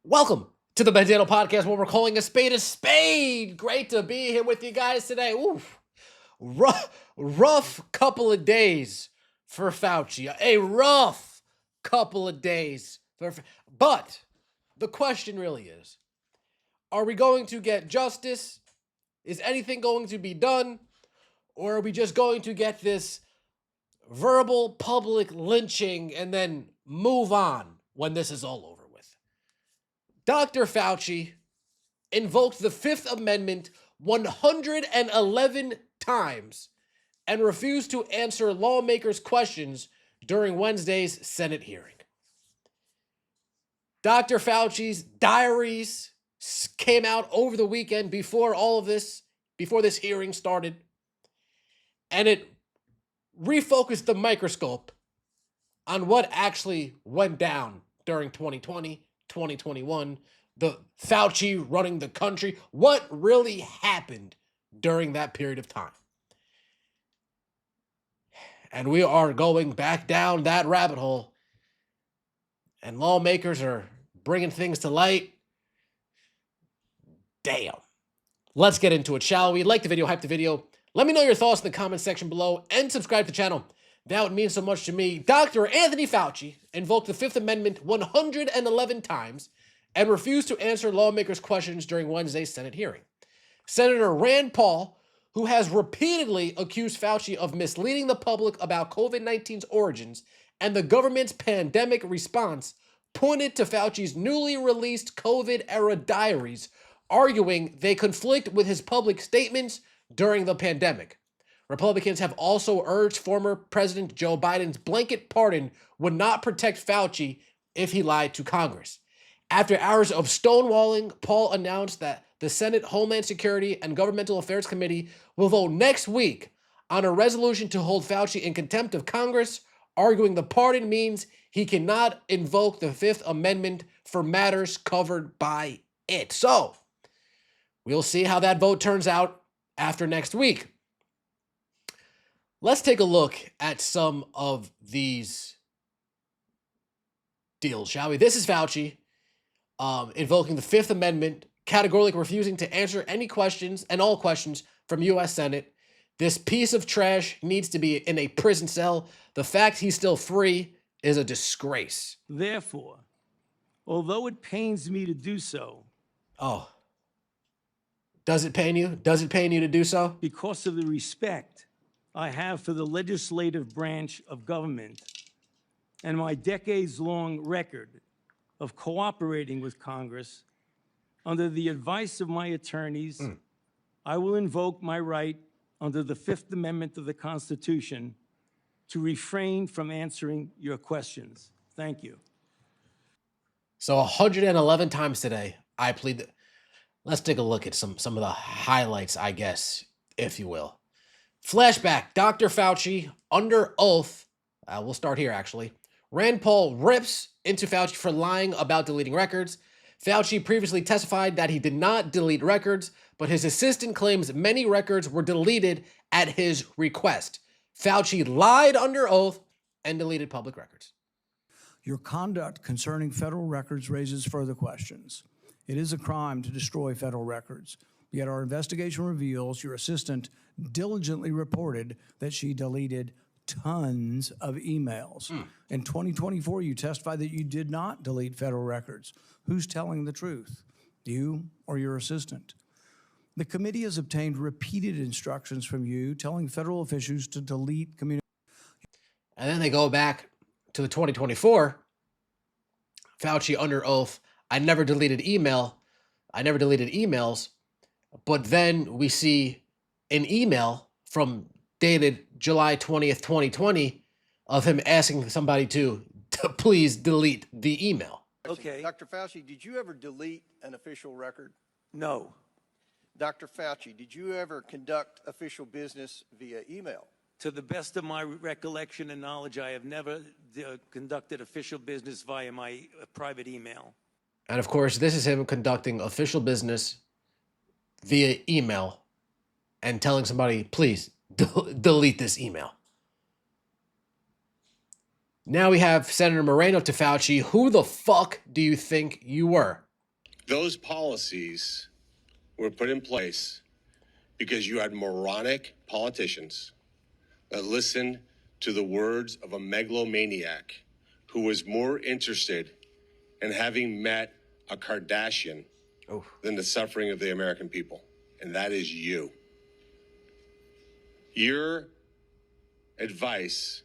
Welcome to the Bandano Podcast, where we're calling a spade a spade. Great to be here with you guys today. Oof. Rough couple of days for Fauci. A rough couple of days. But the question really is, are we going to get justice? Is anything going to be done? Or are we just going to get this verbal public lynching and then move on when this is all over with? Dr. Fauci invoked the Fifth Amendment 111 times and refused to answer lawmakers' questions during Wednesday's Senate hearing. Dr. Fauci's diaries came out over the weekend before this hearing started, and it refocused the microscope on what actually went down during 2020, 2021, the Fauci running the country, what really happened during that period of time. And we are going back down that rabbit hole, and lawmakers are bringing things to light. Damn. Let's get into it, shall we? Like the video, hype the video. Let me know your thoughts in the comment section below and subscribe to the channel. That would mean so much to me. Dr. Anthony Fauci invoked the Fifth Amendment 111 times and refused to answer lawmakers' questions during Wednesday's Senate hearing. Senator Rand Paul, who has repeatedly accused Fauci of misleading the public about COVID-19's origins and the government's pandemic response, pointed to Fauci's newly released COVID-era diaries, arguing they conflict with his public statements during the pandemic. Republicans have also urged former President Joe Biden's blanket pardon would not protect Fauci if he lied to Congress. After hours of stonewalling, Paul announced that the Senate Homeland Security and Governmental Affairs Committee will vote next week on a resolution to hold Fauci in contempt of Congress, arguing the pardon means he cannot invoke the Fifth Amendment for matters covered by it. So, we'll see how that vote turns out after next week. Let's take a look at some of these deals, shall we? This is Fauci invoking the Fifth Amendment, categorically refusing to answer any questions and all questions from U.S. Senate. This piece of trash needs to be in a prison cell. The fact he's still free is a disgrace. Therefore, although it pains me to do so. Oh. Does it pain you? Does it pain you to do so? Because of the respect I have for the legislative branch of government and my decades-long record of cooperating with Congress, under the advice of my attorneys, I will invoke my right under the Fifth Amendment of the Constitution to refrain from answering your questions. Thank you. So 111 times today, I plead. Let's take a look at some of the highlights, I guess, if you will. Flashback, Dr. Fauci, under oath. We'll start here, actually. Rand Paul rips into Fauci for lying about deleting records. Fauci previously testified that he did not delete records, but his assistant claims many records were deleted at his request. Fauci lied under oath and deleted public records. Your conduct concerning federal records raises further questions. It is a crime to destroy federal records, yet our investigation reveals your assistant diligently reported that she deleted tons of emails. In 2024, you testified that you did not delete federal records. Who's telling the truth, you or your assistant? The committee has obtained repeated instructions from you telling federal officials to delete communications. And then they go back to the 2024, Fauci under oath, I never deleted emails, but then we see an email from dated July 20th, 2020 of him asking somebody to please delete the email. Okay. Dr. Fauci, did you ever delete an official record? No. Dr. Fauci, did you ever conduct official business via email? To the best of my recollection and knowledge, I have never conducted official business via my private email. And of course, this is him conducting official business via email and telling somebody, please delete this email. Now we have Senator Moreno to Fauci. Who the fuck do you think you were? Those policies were put in place because you had moronic politicians that listened to the words of a megalomaniac who was more interested in having met a Kardashian than the suffering of the American people. And that is you. Your advice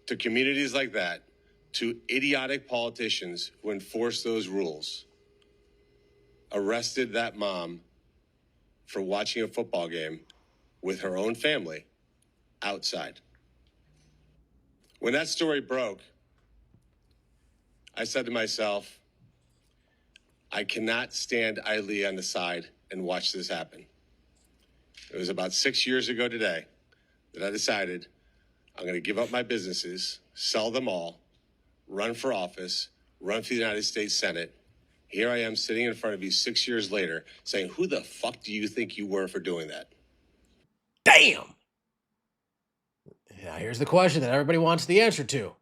to communities like that, to idiotic politicians who enforce those rules, arrested that mom for watching a football game with her own family outside. When that story broke, I said to myself, I cannot stand idly on the side and watch this happen. It was about 6 years ago today that I decided I'm going to give up my businesses, sell them all, run for office, run for the United States Senate. Here I am sitting in front of you 6 years later saying, who the fuck do you think you were for doing that? Damn! Now, here's the question that everybody wants the answer to.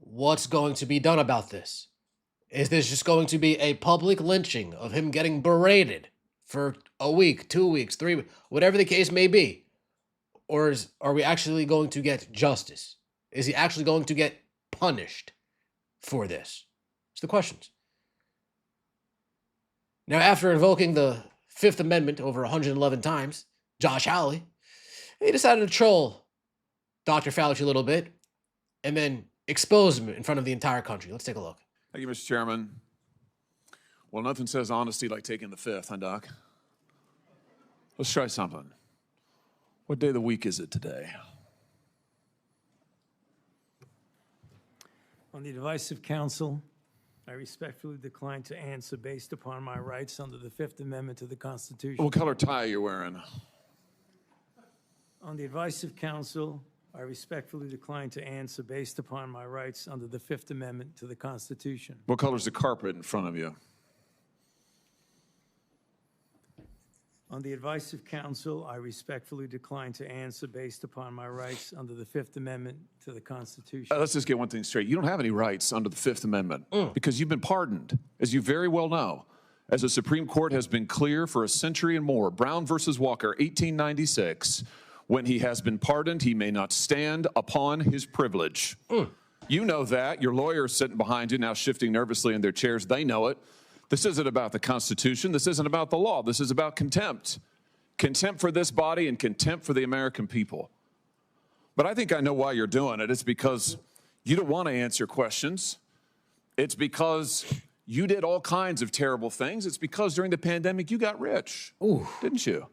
What's going to be done about this? Is this just going to be a public lynching of him getting berated for a week, 2 weeks, 3 weeks, whatever the case may be? Or are we actually going to get justice? Is he actually going to get punished for this? It's the questions. Now, after invoking the Fifth Amendment over 111 times, Josh Hawley, he decided to troll Dr. Fauci a little bit and then expose him in front of the entire country. Let's take a look. Thank you, Mr. Chairman. Well, nothing says honesty like taking the fifth, huh, Doc? Let's try something. What day of the week is it today? On the advice of counsel, I respectfully decline to answer based upon my rights under the Fifth Amendment to the Constitution. What color tie are you wearing? On the advice of counsel, I respectfully decline to answer based upon my rights under the Fifth Amendment to the Constitution. What color's the carpet in front of you? On the advice of counsel, I respectfully decline to answer based upon my rights under the Fifth Amendment to the Constitution. Let's just get one thing straight. You don't have any rights under the Fifth Amendment because you've been pardoned, as you very well know. As the Supreme Court has been clear for a century and more, Brown versus Walker, 1896, when he has been pardoned, he may not stand upon his privilege. You know that. Your lawyer is sitting behind you now shifting nervously in their chairs. They know it. This isn't about the Constitution. This isn't about the law. This is about contempt. Contempt for this body and contempt for the American people. But I think I know why you're doing it. It's because you don't want to answer questions. It's because you did all kinds of terrible things. It's because during the pandemic you got rich, didn't you?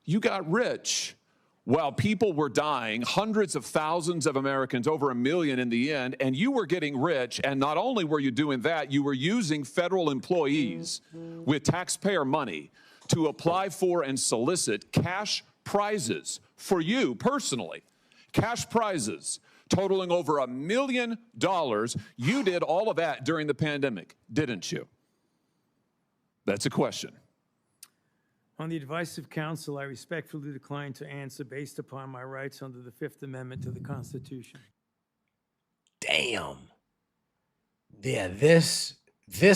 You got rich while people were dying, hundreds of thousands of Americans, over 1 million in the end, and you were getting rich. And not only were you doing that, you were using federal employees with taxpayer money to apply for and solicit cash prizes for you personally, cash prizes totaling over $1 million. You did all of that during the pandemic, didn't you? That's a question. On the advice of counsel, I respectfully decline to answer based upon my rights under the Fifth Amendment to the Constitution. Damn. Yeah, this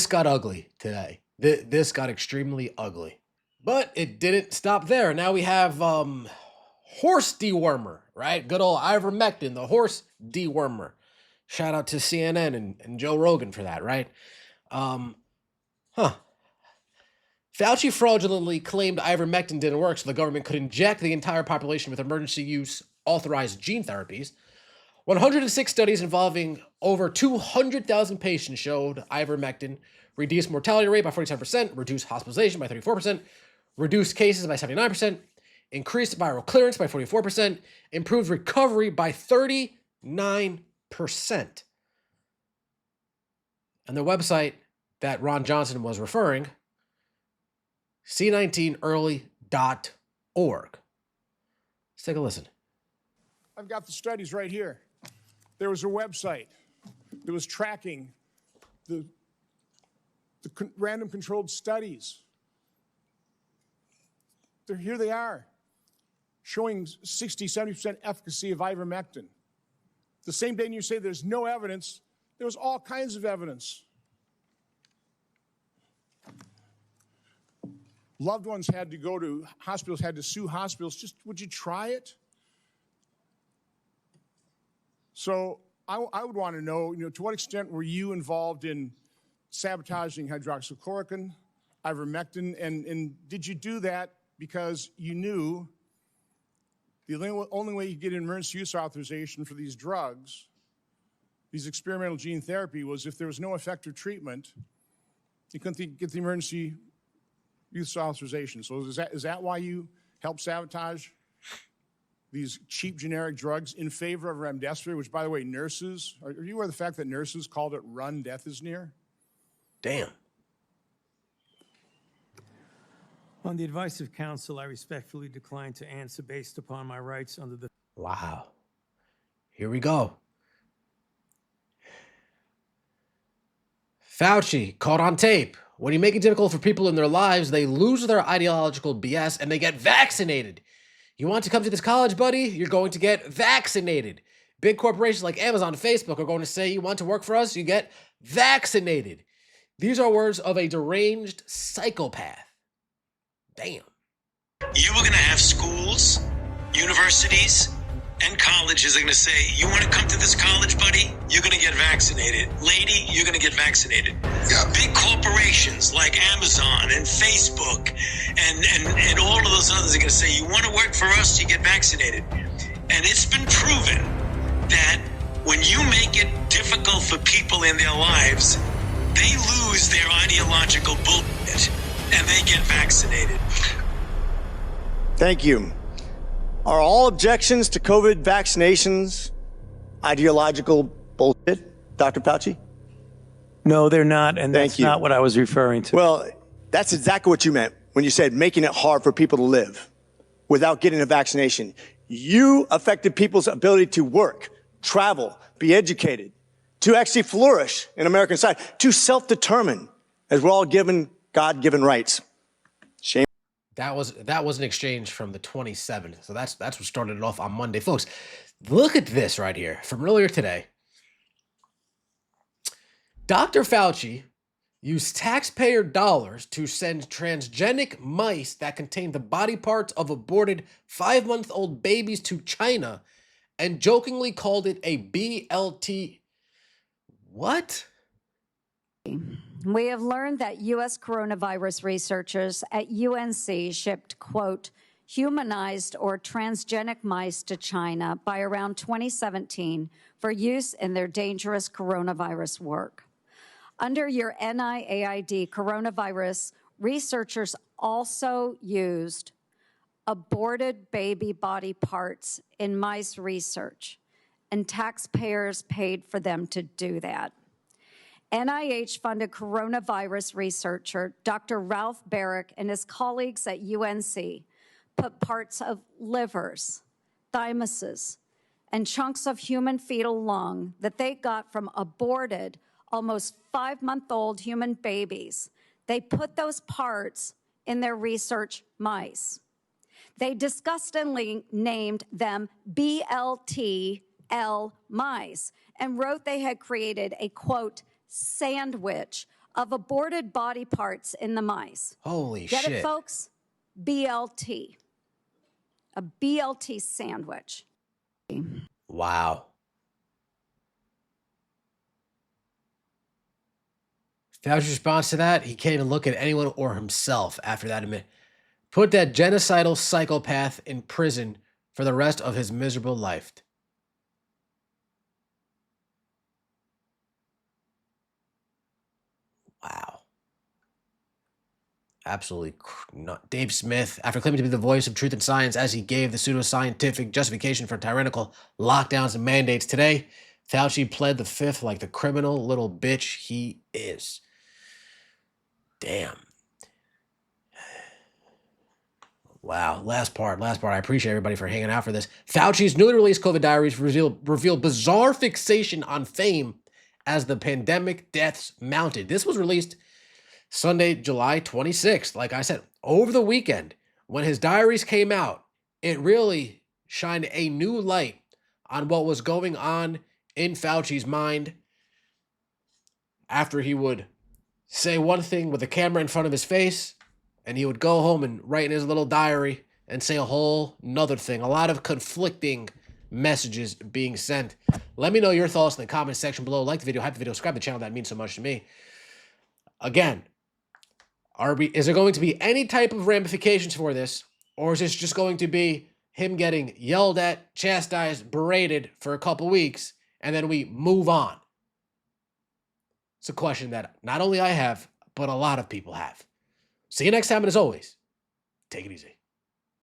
got ugly today. This got extremely ugly. But it didn't stop there. Now we have horse dewormer, right? Good old Ivermectin, the horse dewormer. Shout out to CNN and Joe Rogan for that, right? Fauci fraudulently claimed ivermectin didn't work so the government could inject the entire population with emergency use authorized gene therapies. 106 studies involving over 200,000 patients showed ivermectin reduced mortality rate by 47%, reduced hospitalization by 34%, reduced cases by 79%, increased viral clearance by 44%, improved recovery by 39%. And the website that Ron Johnson was referring, c19early.org. Let's take a listen. I've got the studies right here. There was a website that was tracking the random controlled studies. Here they are, showing 60, 70% efficacy of ivermectin. The same day you say there's no evidence, there was all kinds of evidence. loved ones had to go to hospitals, had to sue hospitals. Just, would you try it? So I would want to know, to what extent were you involved in sabotaging hydroxychloroquine, ivermectin, and did you do that because you knew the only way you get an emergency use authorization for these drugs, these experimental gene therapy, was if there was no effective treatment, you couldn't get the emergency use authorization. So is that why you helped sabotage these cheap generic drugs in favor of remdesivir, which, by the way, nurses, are you aware of the fact that nurses called it "run, death is near"? Damn. On the advice of counsel, I respectfully decline to answer based upon my rights under the... Wow. Here we go. Fauci caught on tape. When you make it difficult for people in their lives, they lose their ideological BS and they get vaccinated. You want to come to this college, buddy? You're going to get vaccinated. Big corporations like Amazon and Facebook are going to say, you want to work for us? You get vaccinated. These are words of a deranged psychopath. Damn. You were going to have schools, universities, and colleges are going to say, you want to come to this college, buddy? You're going to get vaccinated. Lady, you're going to get vaccinated. Yeah. Big corporations like Amazon and Facebook and all of those others are going to say, you want to work for us? You get vaccinated. And it's been proven that when you make it difficult for people in their lives, they lose their ideological bullshit and they get vaccinated. Thank you. Are all objections to COVID vaccinations ideological bullshit, Dr. Fauci? No, they're not, and Thank that's you. not what I was referring to. Well, that's exactly what you meant when you said making it hard for people to live without getting a vaccination. You affected people's ability to work, travel, be educated, to actually flourish in American society, to self-determine, as we're all given God-given rights. Shame. That was an exchange from the 27th. So that's what started it off on Monday. Folks, look at this right here from earlier today. Dr. Fauci used taxpayer dollars to send transgenic mice that contained the body parts of aborted 5-month-old babies to China and jokingly called it a BLT. What? We have learned that U.S. coronavirus researchers at UNC shipped, quote, humanized or transgenic mice to China by around 2017 for use in their dangerous coronavirus work. Under your NIAID coronavirus, researchers also used aborted baby body parts in mice research, and taxpayers paid for them to do that. NIH-funded coronavirus researcher Dr. Ralph Barrick and his colleagues at UNC put parts of livers, thymuses, and chunks of human fetal lung that they got from aborted, almost 5-month-old human babies. They put those parts in their research mice. They disgustingly named them BLTL mice and wrote they had created a, quote, sandwich of aborted body parts in the mice. Holy Get shit. it, folks? BLT. A BLT sandwich. Wow. Fauci's response to that, he can't even look at anyone or himself after that admit. Put that genocidal psychopath in prison for the rest of his miserable life. Wow. Absolutely not. Dave Smith, after claiming to be the voice of truth and science as he gave the pseudoscientific justification for tyrannical lockdowns and mandates today, Fauci pled the fifth like the criminal little bitch he is. Damn. Wow. Last part. I appreciate everybody for hanging out for this. Fauci's newly released COVID Diaries reveal bizarre fixation on fame as the pandemic deaths mounted. This was released Sunday, July 26th. Like I said, over the weekend, when his diaries came out, it really shined a new light on what was going on in Fauci's mind after he would say one thing with the camera in front of his face and he would go home and write in his little diary and say a whole nother thing. A lot of conflicting messages being sent. Let me know your thoughts in the comment section below. Like the video, hype the video, subscribe to the channel. That means so much to me. Again, is there going to be any type of ramifications for this? Or is this just going to be him getting yelled at, chastised, berated for a couple weeks, and then we move on? It's a question that not only I have, but a lot of people have. See you next time, and as always, take it easy.